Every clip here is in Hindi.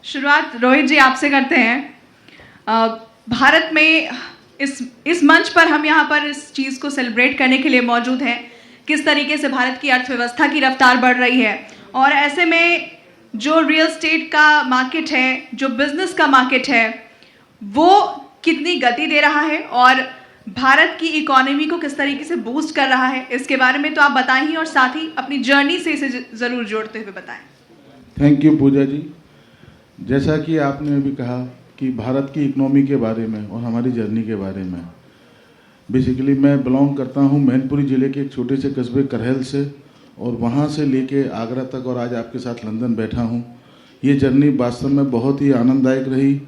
शुरुआत रोहित जी आपसे करते हैं। भारत में इस मंच पर हम यहाँ पर इस चीज़ को सेलिब्रेट करने के लिए मौजूद हैं, किस तरीके से भारत की अर्थव्यवस्था की रफ्तार बढ़ रही है और ऐसे में जो रियल एस्टेट का मार्केट है, जो बिजनेस का मार्केट है, वो कितनी गति दे रहा है और भारत की इकोनॉमी को किस तरीके से बूस्ट कर रहा है, इसके बारे में तो आप बताएं ही और साथ ही अपनी जर्नी से इसे ज़रूर जोड़ते हुए बताएं। थैंक यू पूजा जी। जैसा कि आपने अभी कहा कि भारत की इकोनॉमी के बारे में और हमारी जर्नी के बारे में, बेसिकली मैं बिलोंग करता हूं मैनपुरी ज़िले के एक छोटे से कस्बे करहल से, और वहां से लेके आगरा तक और आज आपके साथ लंदन बैठा हूं। ये जर्नी वास्तव में बहुत ही आनंददायक रही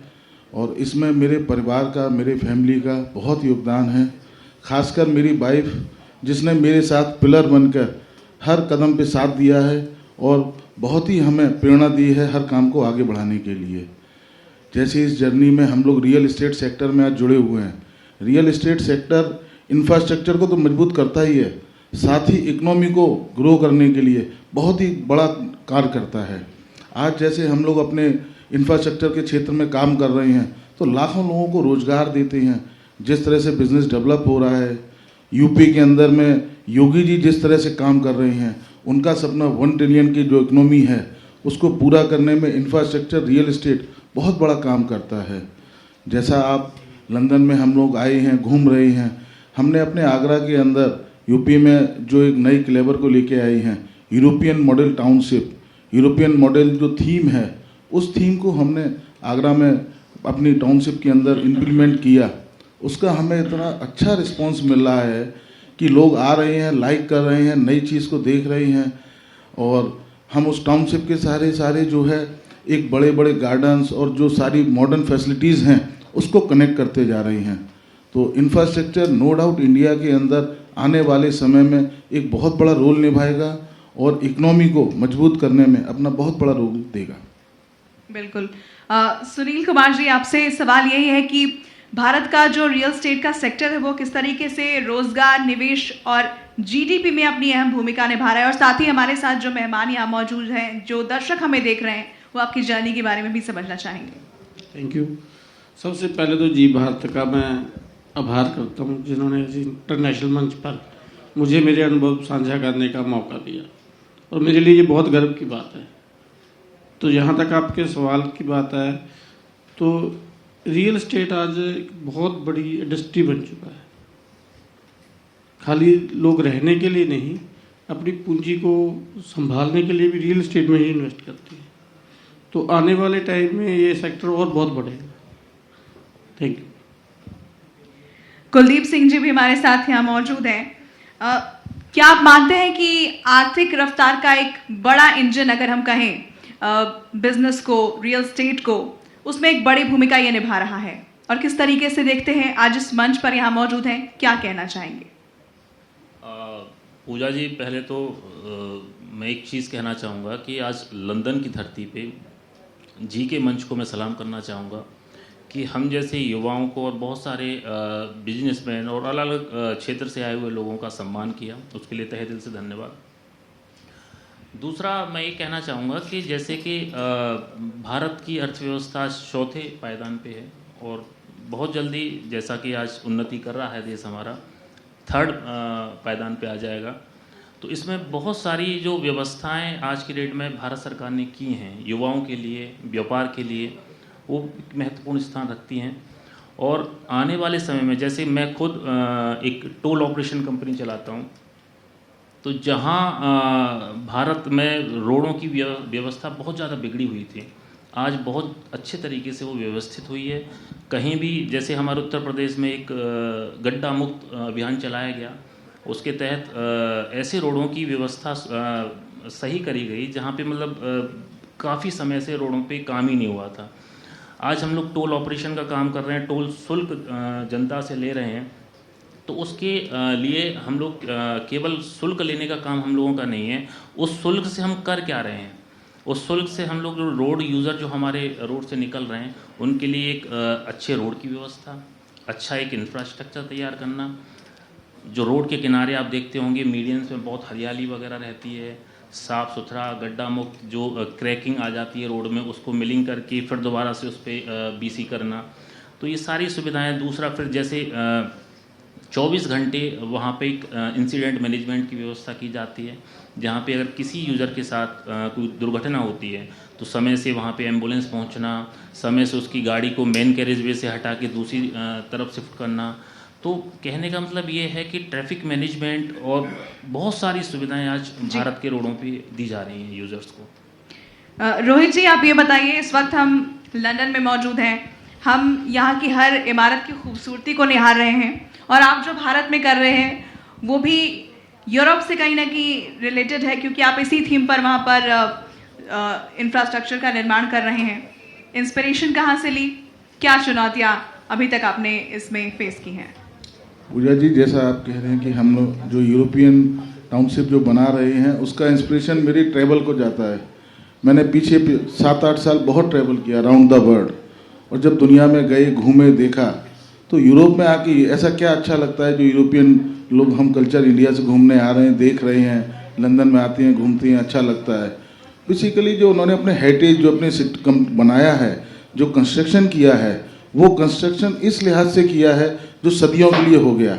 और इसमें मेरे परिवार का, मेरे फैमिली का बहुत योगदान है। खासकर मेरी वाइफ, जिसने मेरे साथ पिलर बनकर हर कदम पे साथ दिया है और बहुत ही हमें प्रेरणा दी है हर काम को आगे बढ़ाने के लिए। जैसे इस जर्नी में हम लोग रियल एस्टेट सेक्टर में आज जुड़े हुए हैं। रियल एस्टेट सेक्टर इंफ्रास्ट्रक्चर को तो मजबूत करता ही है, साथ ही इकोनॉमी को ग्रो करने के लिए बहुत ही बड़ा कार्य करता है। आज जैसे हम लोग अपने इंफ्रास्ट्रक्चर के क्षेत्र में काम कर रहे हैं तो लाखों लोगों को रोजगार देते हैं। जिस तरह से बिजनेस डेवलप हो रहा है, यूपी के अंदर में योगी जी जिस तरह से काम कर रहे हैं, उनका सपना 1 ट्रिलियन की जो इकोनॉमी है उसको पूरा करने में इंफ्रास्ट्रक्चर, रियल एस्टेट बहुत बड़ा काम करता है। जैसा आप लंदन में हम लोग आए हैं, घूम रहे हैं, हमने अपने आगरा के अंदर यूपी में जो एक नई क्लेवर को लेके आए हैं, European model township, European model जो थीम है, उस थीम को हमने आगरा में अपनी टाउनशिप के अंदर इम्प्लीमेंट किया। उसका हमें इतना अच्छा रिस्पॉन्स मिल रहा है कि लोग आ रहे हैं, लाइक कर रहे हैं, नई चीज़ को देख रहे हैं और हम उस टाउनशिप के सारे जो है एक बड़े बड़े गार्डन्स और जो सारी मॉडर्न फैसिलिटीज़ हैं उसको कनेक्ट करते जा रहे हैं। तो इंफ्रास्ट्रक्चर नो डाउट इंडिया के अंदर आने वाले समय में एक बहुत बड़ा रोल निभाएगा और इकोनॉमी को मजबूत करने में अपना बहुत बड़ा रोल देगा। बिल्कुल। सुनील कुमार जी, आपसे सवाल यही है कि भारत का जो रियल एस्टेट का सेक्टर है वो किस तरीके से रोजगार, निवेश और जीडीपी में अपनी अहम भूमिका निभा रहा है, और साथ ही हमारे साथ जो मेहमान यहाँ मौजूद हैं, जो दर्शक हमें देख रहे हैं, वो आपकी जर्नी के बारे में भी समझना चाहेंगे। Thank you. सबसे पहले तो जी भारत का मैं आभार करता हूँ जिन्होंने इस इंटरनेशनल मंच पर मुझे मेरे अनुभव साझा करने का मौका दिया और मेरे लिए ये बहुत गर्व की बात है। तो यहाँ तक आपके सवाल की बात है तो रियल एस्टेट आज एक बहुत बड़ी इंडस्ट्री बन चुका है। खाली लोग रहने के लिए नहीं, अपनी पूंजी को संभालने के लिए भी रियल एस्टेट में ही इन्वेस्ट करते हैं। तो आने वाले टाइम में ये सेक्टर और बहुत बढ़ेगा। Thank you. कुलदीप सिंह जी भी हमारे साथ यहाँ मौजूद हैं। क्या आप मानते हैं कि आर्थिक रफ्तार का एक बड़ा इंजन, अगर हम कहें बिजनेस को, रियल एस्टेट को, उसमें एक बड़ी भूमिका ये निभा रहा है, और किस तरीके से देखते हैं? आज इस मंच पर यहाँ मौजूद हैं, क्या कहना चाहेंगे? पूजा जी, पहले तो मैं एक चीज़ कहना चाहूँगा कि आज लंदन की धरती पे जी के मंच को मैं सलाम करना चाहूँगा कि हम जैसे युवाओं को और बहुत सारे बिजनेसमैन और अलग अलग क्षेत्र से आए हुए लोगों का सम्मान किया, उसके लिए तहे दिल से धन्यवाद। दूसरा मैं ये कहना चाहूँगा कि जैसे कि भारत की अर्थव्यवस्था चौथे पायदान पे है और बहुत जल्दी, जैसा कि आज उन्नति कर रहा है देश हमारा, 3rd पायदान पे आ जाएगा। तो इसमें बहुत सारी जो व्यवस्थाएं आज की डेट में भारत सरकार ने की हैं युवाओं के लिए, व्यापार के लिए, वो महत्वपूर्ण स्थान रखती हैं। और आने वाले समय में, जैसे मैं खुद एक टोल ऑपरेशन कंपनी चलाता हूँ, तो जहाँ भारत में रोडों की व्यवस्था बहुत ज़्यादा बिगड़ी हुई थी, आज बहुत अच्छे तरीके से वो व्यवस्थित हुई है। कहीं भी, जैसे हमारे उत्तर प्रदेश में एक गड्ढा मुक्त अभियान चलाया गया, उसके तहत ऐसे रोडों की व्यवस्था सही करी गई जहाँ पे मतलब काफ़ी समय से रोडों पे काम ही नहीं हुआ था। आज हम लोग टोल ऑपरेशन का काम कर रहे हैं, टोल शुल्क जनता से ले रहे हैं, तो उसके लिए हम लोग केवल शुल्क लेने का काम हम लोगों का नहीं है, उस शुल्क से हम कर क्या रहे हैं, उस शुल्क से हम लोग जो रोड यूज़र जो हमारे रोड से निकल रहे हैं उनके लिए एक अच्छे रोड की व्यवस्था, अच्छा एक इंफ्रास्ट्रक्चर तैयार करना। जो रोड के किनारे आप देखते होंगे मीडियंस में बहुत हरियाली वगैरह रहती है, साफ़ सुथरा गड्ढा मुक्त जो क्रैकिंग आ जाती है रोड में उसको मिलिंग करके फिर दोबारा से उस पर बीसी करना, तो ये सारी सुविधाएं। दूसरा फिर जैसे 24 घंटे वहाँ पे एक इंसिडेंट मैनेजमेंट की व्यवस्था की जाती है, जहाँ पे अगर किसी यूज़र के साथ कोई दुर्घटना होती है तो समय से वहाँ पे एम्बुलेंस पहुँचना, समय से उसकी गाड़ी को मेन कैरेज वे से हटा के दूसरी तरफ शिफ्ट करना। तो कहने का मतलब ये है कि ट्रैफिक मैनेजमेंट और बहुत सारी सुविधाएं आज भारत के रोडों पे दी जा रही हैं यूज़र्स को। रोहित जी, आप ये बताइए, इस वक्त हम लंदन में मौजूद हैं, हम यहाँ की हर इमारत की खूबसूरती को निहार रहे हैं, और आप जो भारत में कर रहे हैं वो भी यूरोप से कहीं ना कहीं रिलेटेड है, क्योंकि आप इसी थीम पर वहाँ पर इंफ्रास्ट्रक्चर का निर्माण कर रहे हैं। इंस्पिरेशन कहाँ से ली, क्या चुनौतियाँ अभी तक आपने इसमें फेस की हैं? पूजा जी, जैसा आप कह रहे हैं कि हम लोग जो यूरोपियन टाउनशिप जो बना रहे हैं उसका इंस्पिरेशन मेरी ट्रैवल को जाता है। मैंने पीछे 7-8 साल बहुत ट्रैवल किया अराउंड द वर्ल्ड, और जब दुनिया में गए, घूमे, देखा, तो यूरोप में आके ऐसा क्या अच्छा लगता है जो यूरोपियन लोग, हम कल्चर इंडिया से घूमने आ रहे हैं, देख रहे हैं, लंदन में आते हैं, घूमते हैं, अच्छा लगता है। बेसिकली जो उन्होंने अपने हेरिटेज जो अपने बनाया है, जो कंस्ट्रक्शन किया है, वो कंस्ट्रक्शन इस लिहाज से किया है जो सदियों के लिए हो गया।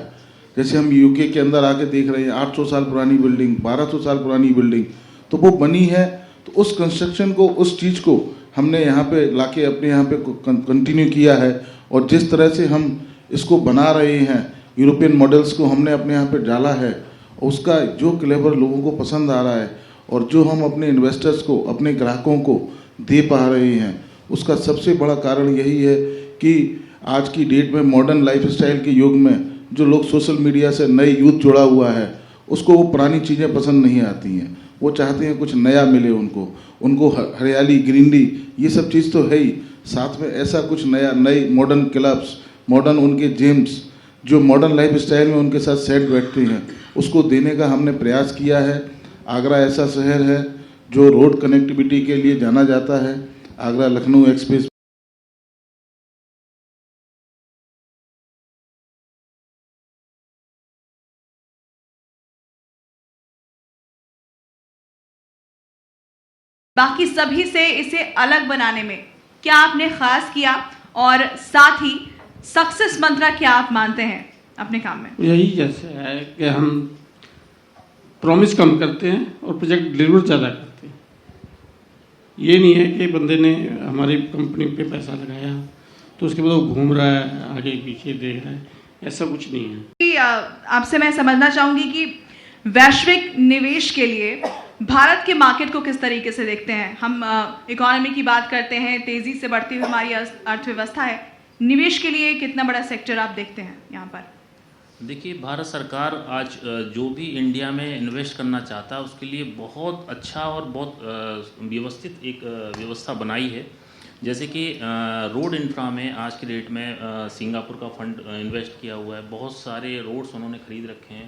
जैसे हम यूके के अंदर आके देख रहे हैं 800 साल पुरानी बिल्डिंग, 1200 साल पुरानी बिल्डिंग, तो वो बनी है, तो उस कंस्ट्रक्शन को, उस चीज़ को हमने यहाँ पे लाके अपने यहाँ पे कंटिन्यू किया है। और जिस तरह से हम इसको बना रहे हैं, यूरोपियन मॉडल्स को हमने अपने यहाँ पे डाला है, उसका जो क्लेवर लोगों को पसंद आ रहा है और जो हम अपने इन्वेस्टर्स को, अपने ग्राहकों को दे पा रहे हैं, उसका सबसे बड़ा कारण यही है कि आज की डेट में मॉडर्न लाइफस्टाइल के युग में जो लोग सोशल मीडिया से नए यूथ जुड़ा हुआ है, उसको वो पुरानी चीज़ें पसंद नहीं आती हैं। वो चाहते हैं कुछ नया मिले उनको हरियाली, ग्रीनरी, ये सब चीज़ तो है ही, साथ में ऐसा कुछ नया, नई मॉडर्न क्लब्स, मॉडर्न उनके जिम्स जो मॉडर्न लाइफस्टाइल में उनके साथ सेट बैठते हैं, उसको देने का हमने प्रयास किया है। आगरा ऐसा शहर है जो रोड कनेक्टिविटी के लिए जाना जाता है। आगरा लखनऊ एक्सप्रेस बाकी सभी से इसे अलग बनाने में क्या आपने खास किया, और साथ ही सक्सेस मंत्र क्या आप मानते हैं अपने काम में? यही जैसे है कि हम प्रॉमिस कम करते हैं और प्रोजेक्ट डिलीवर ज़्यादा करते हैं। ये नहीं है कि बंदे ने हमारी कंपनी पे पैसा लगाया तो उसके बाद वो घूम रहा है, आगे पीछे देख रहा है, ऐसा कुछ नहीं है। कि आपसे मैं समझना चाहूँगी कि वैश्विक निवेश के लिए भारत के मार्केट को किस तरीके से देखते हैं? हम इकोनॉमी की बात करते हैं, तेज़ी से बढ़ती हुई हमारी अर्थव्यवस्था है, निवेश के लिए कितना बड़ा सेक्टर आप देखते हैं यहाँ पर? देखिए, भारत सरकार आज जो भी इंडिया में इन्वेस्ट करना चाहता है उसके लिए बहुत अच्छा और बहुत व्यवस्थित एक व्यवस्था बनाई है। जैसे कि रोड इंफ्रा में आज की डेट में सिंगापुर का फंड इन्वेस्ट किया हुआ है, बहुत सारे रोड्स उन्होंने खरीद रखे हैं